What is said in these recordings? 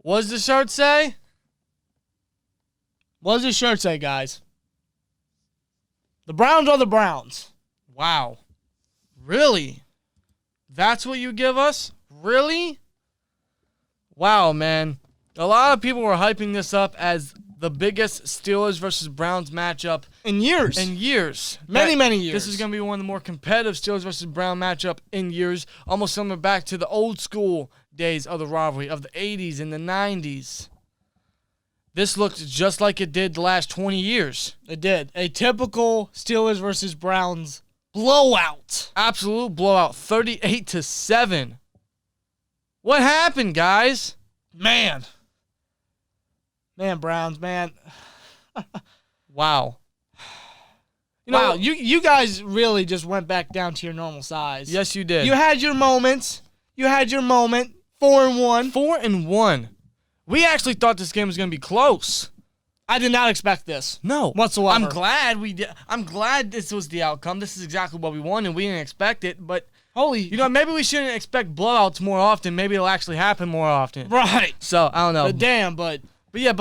What does the shirt say? What does the shirt say, guys? The Browns are the Browns. Wow. Really? That's what you give us? Really? Wow, man. A lot of people were hyping this up as the biggest Steelers versus Browns matchup In years. Many years. This is going to be one of the more competitive Steelers versus Brown matchup in years. Almost similar back to the old school days of the rivalry of the 80s and the 90s. This looked just like it did the last 20 years. It did. A typical Steelers versus Browns blowout. Absolute blowout. 38-7. What happened, guys? Man, Browns, man. Wow. Wow, you guys really just went back down to your normal size. Yes, you did. You had your moments. 4-1. 4-1. We actually thought this game was going to be close. I did not expect this. No. Whatsoever. I'm glad we did. I'm glad this was the outcome. This is exactly what we wanted. We didn't expect it, but maybe we shouldn't expect blowouts more often. Maybe it'll actually happen more often. Right. So, I don't know. But Yeah,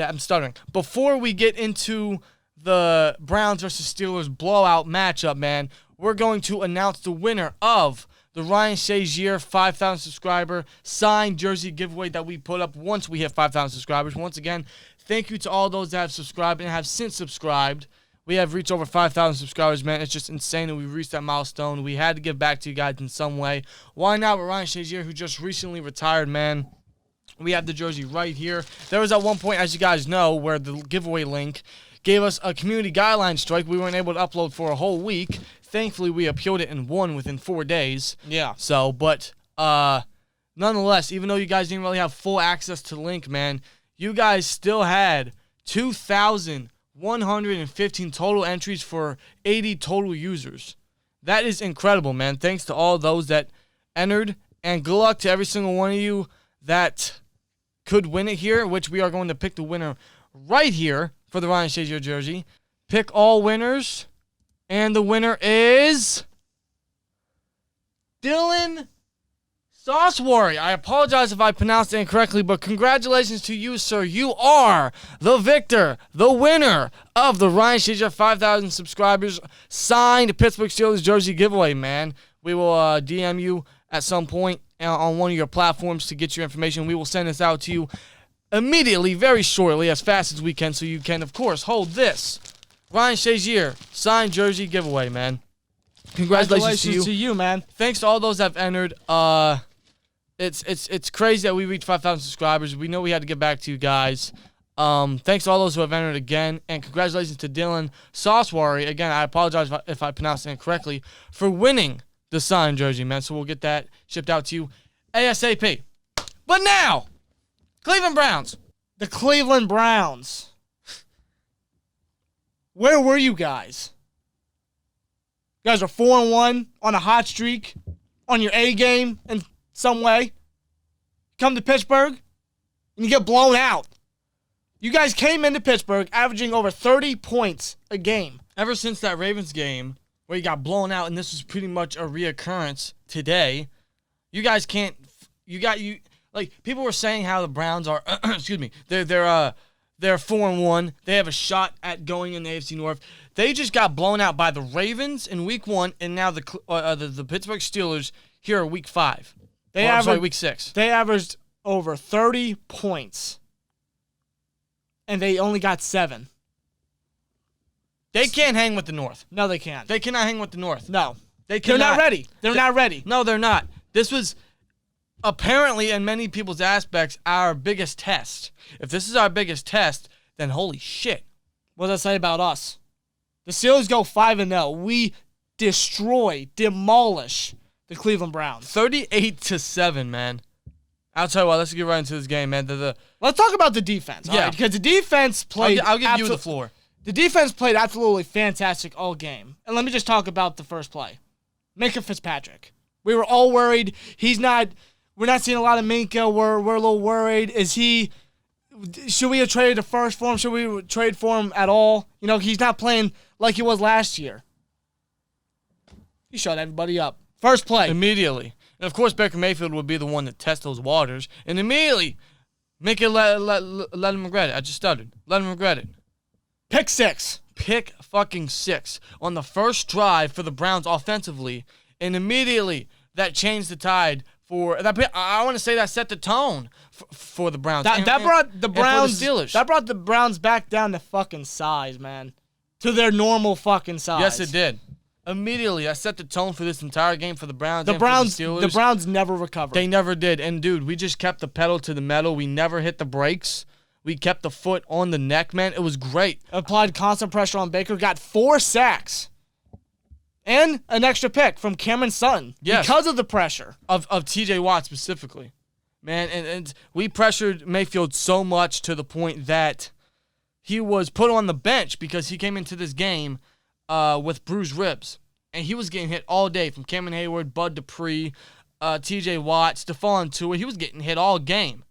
I'm stuttering. Before we get into the Browns versus Steelers blowout matchup, man, we're going to announce the winner of the Ryan Shazier 5,000 subscriber signed jersey giveaway that we put up once we hit 5,000 subscribers. Once again, thank you to all those that have subscribed and have since subscribed. We have reached over 5,000 subscribers, man. It's just insane that we reached that milestone. We had to give back to you guys in some way. Why not with Ryan Shazier, who just recently retired, man? We have the jersey right here. There was at one point, as you guys know, where the giveaway link gave us a community guideline strike. We weren't able to upload for a whole week. Thankfully, we appealed it and won within 4 days. Yeah. So, but nonetheless, even though you guys didn't really have full access to the link, man, you guys still had 2,115 total entries for 80 total users. That is incredible, man. Thanks to all those that entered, and good luck to every single one of you that could win it here, which we are going to pick the winner right here for the Ryan Shazier jersey. Pick all winners, and the winner is Dylan Sauceworry. I apologize if I pronounced it incorrectly, but congratulations to you, sir. You are the victor, the winner of the Ryan Shazier 5,000 subscribers signed Pittsburgh Steelers jersey giveaway, man. We will DM you at some point on one of your platforms to get your information. We will send this out to you immediately, very shortly, as fast as we can, so you can, of course, hold this Ryan Shazier signed jersey giveaway, man. Congratulations to you, man. Thanks to all those that have entered. It's crazy that we reached 5,000 subscribers. We know we had to get back to you guys. Thanks to all those who have entered again, and congratulations to Dylan Sauceworry. Again, I apologize if I pronounced it incorrectly, for winning the signed jersey, man. So we'll get that shipped out to you ASAP. But now, Cleveland Browns. The Cleveland Browns. Where were you guys? You guys are 4-1 on a hot streak, on your A game in some way. Come to Pittsburgh, and you get blown out. You guys came into Pittsburgh averaging over 30 points a game. Ever since that Ravens game where you got blown out, and this was pretty much a reoccurrence today, you guys can't. People were saying how the Browns are. Excuse me. They're 4-1. They have a shot at going in the AFC North. They just got blown out by the Ravens in Week 1, and now the Pittsburgh Steelers here are Week 5. Week 6. They averaged over 30 points, and they only got 7. They can't hang with the North. No, they can't. They cannot hang with the North. No. They cannot. They're not ready. They're not ready. No, they're not. This was apparently, in many people's aspects, our biggest test. If this is our biggest test, then holy shit. What does that say about us? The Steelers go 5-0. We demolish the Cleveland Browns. 38-7, man. I'll tell you what, let's get right into this game, man. Let's talk about the defense. Yeah. Right? Because the defense played... I'll give you the floor. The defense played absolutely fantastic all game. And let me just talk about the first play. Minka Fitzpatrick. We were all worried. We're not seeing a lot of Minka. We're a little worried. Should we have traded the first for him? Should we trade for him at all? He's not playing like he was last year. He shut everybody up. First play. Immediately. And, of course, Baker Mayfield would be the one to test those waters. And immediately, Make it let him regret it. I just stuttered. Let him regret it. Pick 6. Pick fucking 6 on the first drive for the Browns offensively, and immediately that changed the tide for that. I want to say that set the tone for the Browns. That brought the Browns. The Steelers. That brought the Browns back down to fucking size, man, to their normal fucking size. Yes, it did. Immediately, I set the tone for this entire game for the Browns. The Browns never recovered. They never did. And dude, we just kept the pedal to the metal. We never hit the brakes. We kept the foot on the neck, man. It was great. Applied constant pressure on Baker. Got 4 sacks. And an extra pick from Cameron Sutton. Yes. Because of the pressure. Of T.J. Watt specifically. Man, and we pressured Mayfield so much to the point that he was put on the bench because he came into this game with bruised ribs. And he was getting hit all day from Cameron Hayward, Bud Dupree, T.J. Watt, Stephon Tuitt. He was getting hit all game.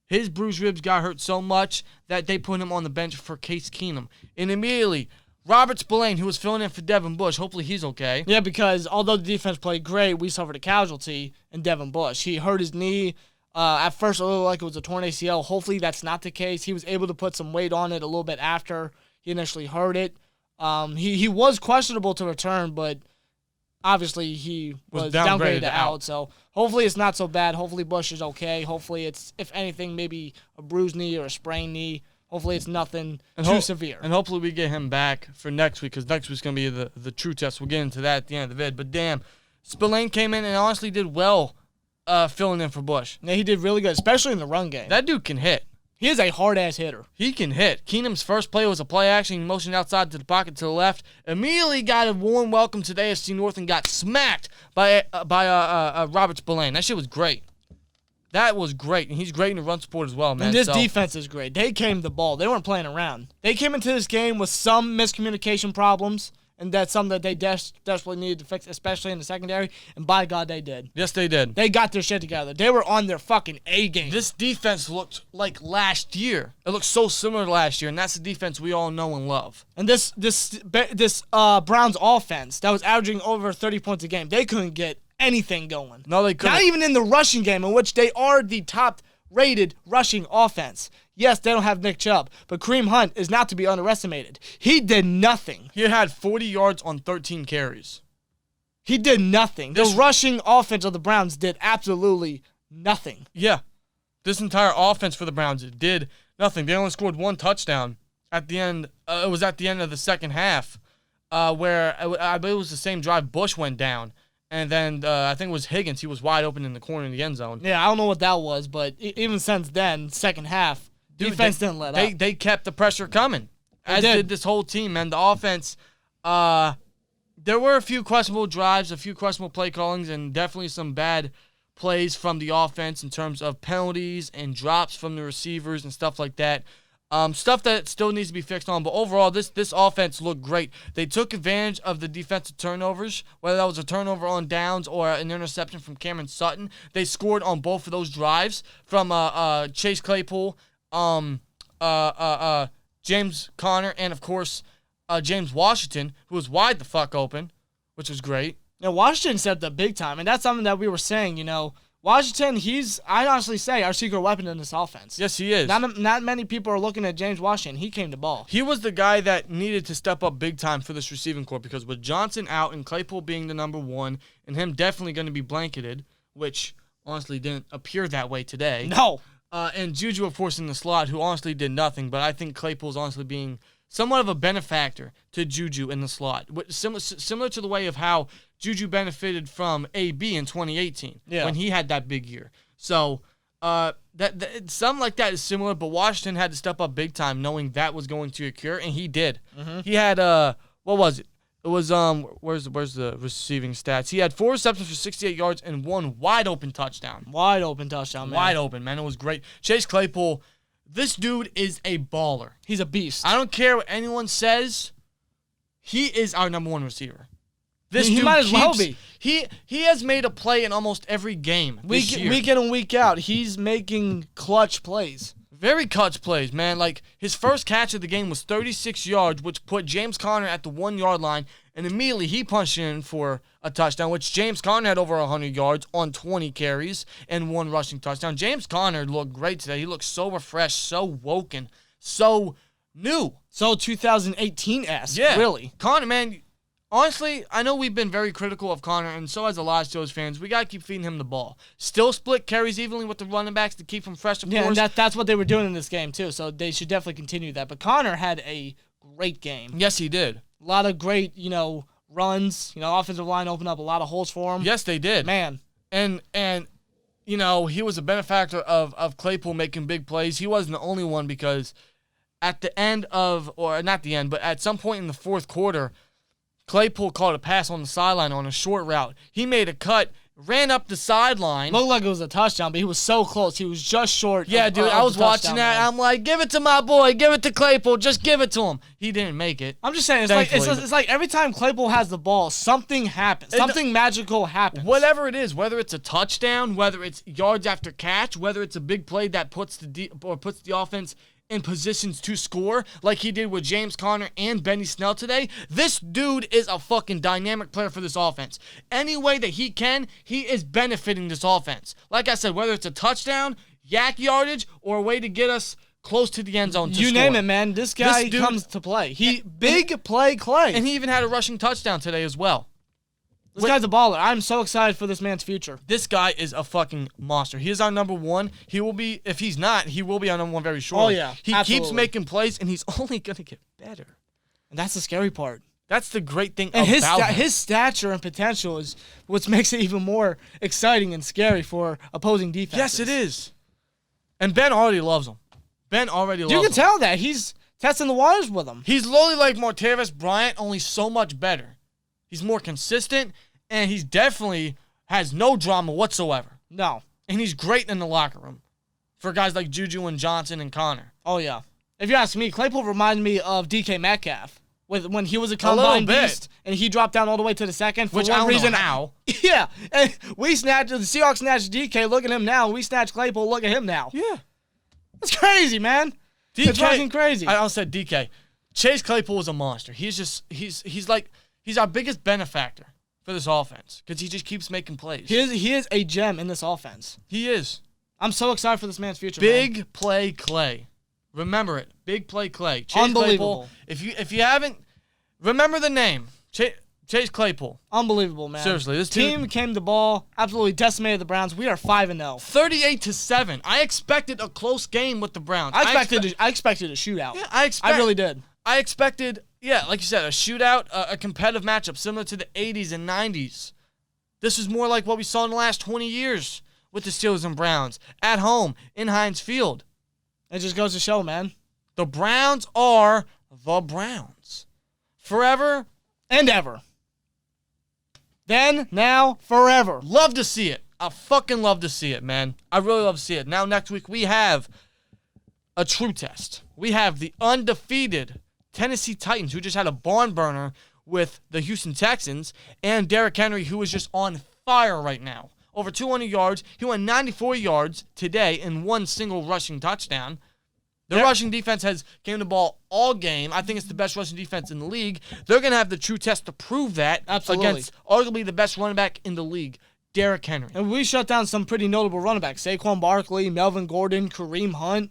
His bruised ribs got hurt so much that they put him on the bench for Case Keenum. And immediately, Robert Spillane, who was filling in for Devin Bush, hopefully he's okay. Yeah, because although the defense played great, we suffered a casualty in Devin Bush. He hurt his knee. At first, it looked like it was a torn ACL. Hopefully that's not the case. He was able to put some weight on it a little bit after he initially hurt it. He was questionable to return, but obviously he was downgraded to out. So hopefully it's not so bad. Hopefully Bush is okay. Hopefully it's, if anything, maybe a bruised knee or a sprained knee. Hopefully it's nothing too severe. And hopefully we get him back for next week, because next week's going to be the true test. We'll get into that at the end of the vid. But damn, Spillane came in and honestly did well filling in for Bush. Yeah, he did really good, especially in the run game. That dude can hit. He is a hard-ass hitter. He can hit. Keenum's first play was a play action. He motioned outside to the pocket to the left. Immediately got a warm welcome to the AFC North and got smacked by Robert Spillane. That shit was great. That was great. And he's great in the run support as well, man. And this defense is great. They came the ball. They weren't playing around. They came into this game with some miscommunication problems, and that's something that they desperately needed to fix, especially in the secondary, and by God, they did. Yes, they did. They got their shit together. They were on their fucking A game. This defense looked like last year. It looked so similar to last year, and that's the defense we all know and love. And this Browns offense that was averaging over 30 points a game, they couldn't get anything going. No, they couldn't. Not even in the rushing game, in which they are the top-rated rushing offense. Yes, they don't have Nick Chubb, but Kareem Hunt is not to be underestimated. He did nothing. He had 40 yards on 13 carries. He did nothing. The rushing offense of the Browns did absolutely nothing. Yeah. This entire offense for the Browns did nothing. They only scored 1 touchdown at the end. It was at the end of the second half where I believe it was the same drive Bush went down. And then I think it was Higgins. He was wide open in the corner in the end zone. Yeah, I don't know what that was, but even since then, second half, defense didn't let up. They kept the pressure coming, as did this whole team, man. The offense, there were a few questionable drives, a few questionable play callings, and definitely some bad plays from the offense in terms of penalties and drops from the receivers and stuff like that. Stuff that still needs to be fixed on, but overall, this offense looked great. They took advantage of the defensive turnovers, whether that was a turnover on downs or an interception from Cameron Sutton. They scored on both of those drives from Chase Claypool, James Conner, and of course James Washington, who was wide the fuck open, which was great. Now Washington stepped up big time, and that's something that we were saying. You know, Washington, I'd honestly say, our secret weapon in this offense. Yes, he is. Not many people are looking at James Washington. He came to ball. He was the guy that needed to step up big time for this receiving corps, because with Johnson out and Claypool being the number 1 and him definitely going to be blanketed, which honestly didn't appear that way today. No. And Juju, of course, in the slot, who honestly did nothing, but I think Claypool's honestly being somewhat of a benefactor to Juju in the slot. Similar to the way of how Juju benefited from AB in 2018 when he had that big year. So that something like that is similar, but Washington had to step up big time knowing that was going to occur, and he did. Mm-hmm. He had, what was it? It was, where's the receiving stats? He had 4 receptions for 68 yards and 1 wide open touchdown. Wide open touchdown, man. Wide open, man. It was great. Chase Claypool, this dude is a baller. He's a beast. I don't care what anyone says. He is our number 1 receiver. This he dude might as well be. He has made a play in almost every game this year. Week in and week out, he's making clutch plays. Very clutch plays, man. Like, his first catch of the game was 36 yards, which put James Conner at the 1-yard line, and immediately he punched in for a touchdown, which James Conner had over 100 yards on 20 carries and 1 rushing touchdown. James Conner looked great today. He looked so refreshed, so woken, so new. So 2018-esque, Yeah. really. Conner, man, honestly, I know we've been very critical of Conner, and so has a lot of Steelers fans. We got to keep feeding him the ball. Still split carries evenly with the running backs to keep him fresh, of Yeah, course. and that's what they were doing in this game, too, so they should definitely continue that. But Conner had a great game. Yes, he did. A lot of great, runs. Offensive line opened up a lot of holes for him. Yes, they did. Man. And he was a benefactor of Claypool making big plays. He wasn't the only one because at the end of, or not the end, but at some point in the fourth quarter, Claypool caught a pass on the sideline on a short route. He made a cut, ran up the sideline. Looked like it was a touchdown, but he was so close. He was just short. Yeah, dude, I was watching that. Man. I'm like, give it to my boy. Give it to Claypool. Just give it to him. He didn't make it. I'm just saying, it's like every time Claypool has the ball, something happens. Something magical happens. Whatever it is, whether it's a touchdown, whether it's yards after catch, whether it's a big play that puts the offense in positions to score, like he did with James Conner and Benny Snell today, this dude is a fucking dynamic player for this offense. Any way that he can, he is benefiting this offense. Like I said, whether it's a touchdown, yak yardage, or a way to get us close to the end zone to you score. name it, man. This guy comes to play. Big play Clay. And he even had a rushing touchdown today as well. This guy's a baller. I'm so excited for this man's future. This guy is a fucking monster. He is our number one. He will be, if he's not, he will be our number one very shortly. Oh, yeah. He keeps making plays, and he's only going to get better. And that's the scary part. That's the great thing and about him. His stature and potential is what makes it even more exciting and scary for opposing defenses. Yes, it is. And Ben already loves him. Ben already loves him. You can tell that. He's testing the waters with him. He's literally like Martavis Bryant, only so much better. He's more consistent, and he's definitely has no drama whatsoever. No. And he's great in the locker room for guys like Juju and Johnson and Connor. Oh, yeah. If you ask me, Claypool reminded me of DK Metcalf when he was a combine beast and he dropped down all the way to the second. Which I don't know how. Yeah. And the Seahawks snatched DK. Look at him now. We snatched Claypool. Look at him now. Yeah. That's crazy, man. It's fucking crazy. I almost said DK. Chase Claypool is a monster. He's our biggest benefactor for this offense because he just keeps making plays. He is a gem in this offense. He is. I'm so excited for this man's future. Big play Clay. Remember it. Big play Clay. Chase Unbelievable. Claypool. If you haven't, remember the name. Chase Claypool. Unbelievable, man. Seriously, this team came to ball, absolutely decimated the Browns. We are 5-0. 38-7. I expected a close game with the Browns. I expected a shootout. Yeah, I really did. I expected, like you said, a shootout, a competitive matchup similar to the 80s and 90s. This was more like what we saw in the last 20 years with the Steelers and Browns at home in Heinz Field. It just goes to show, man. The Browns are the Browns. Forever and ever. Then, now, forever. Love to see it. I fucking love to see it, man. I really love to see it. Now, next week, we have a true test. We have the undefeated Tennessee Titans, who just had a barn burner with the Houston Texans, and Derrick Henry, who is just on fire right now. Over 200 yards. He went 94 yards today in one single rushing touchdown. The rushing defense has came to ball all game. I think it's the best rushing defense in the league. They're going to have the true test to prove that against arguably the best running back in the league, Derrick Henry. And we shut down some pretty notable running backs. Saquon Barkley, Melvin Gordon, Kareem Hunt.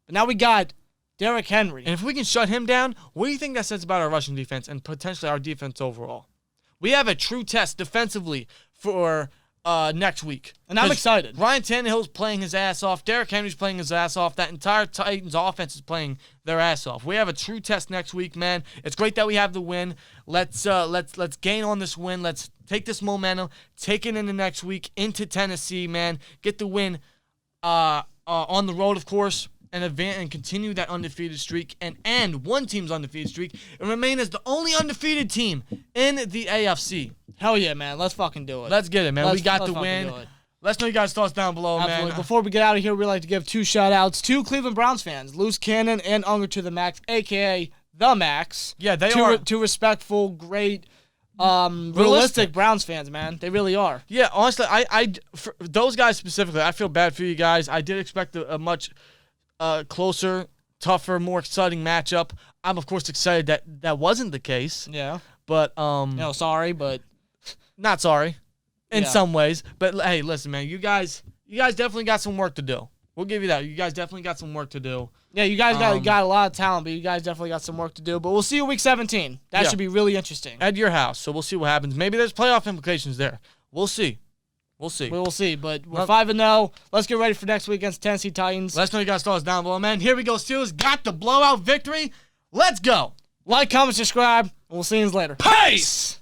But now we got Derrick Henry. And if we can shut him down, what do you think that says about our rushing defense and potentially our defense overall? We have a true test defensively for next week. And I'm excited. Ryan Tannehill's playing his ass off. Derrick Henry's playing his ass off. That entire Titans offense is playing their ass off. We have a true test next week, man. It's great that we have the win. Let's gain on this win. Let's take this momentum, take it into next week, into Tennessee, man. Get the win on the road, of course, and advance and continue that undefeated streak and end one team's undefeated streak and remain as the only undefeated team in the AFC. Hell yeah, man. Let's fucking do it. Let's get it, man. We got the win. Let us know your guys' thoughts down below, Absolutely. man. Before we get out of here, we'd like to give 2 shout-outs to Cleveland Browns fans, Loose Cannon and Unger to the Max, a.k.a. The Max. Yeah, they are. Two respectful, great, realistic Browns fans, man. They really are. Yeah, honestly, for those guys specifically, I feel bad for you guys. I did expect a much closer, tougher, more exciting matchup. I'm of course excited that that wasn't the case. Yeah. But sorry, but not sorry in Yeah. some ways. But hey, listen, man, you guys definitely got some work to do. We'll give you that. You guys definitely got some work to do. yeah, you guys got a lot of talent, but you guys definitely got some work to do. But we'll see you week 17. That Yeah. should be really interesting. At your house, so we'll see what happens. Maybe there's playoff implications there. We'll see. We'll see. We will see, but we're 5-0. Let's get ready for next week against Tennessee Titans. Let us know you guys saw us down below, man. Here we go. Steelers got the blowout victory. Let's go. Like, comment, subscribe, and we'll see you later. Peace!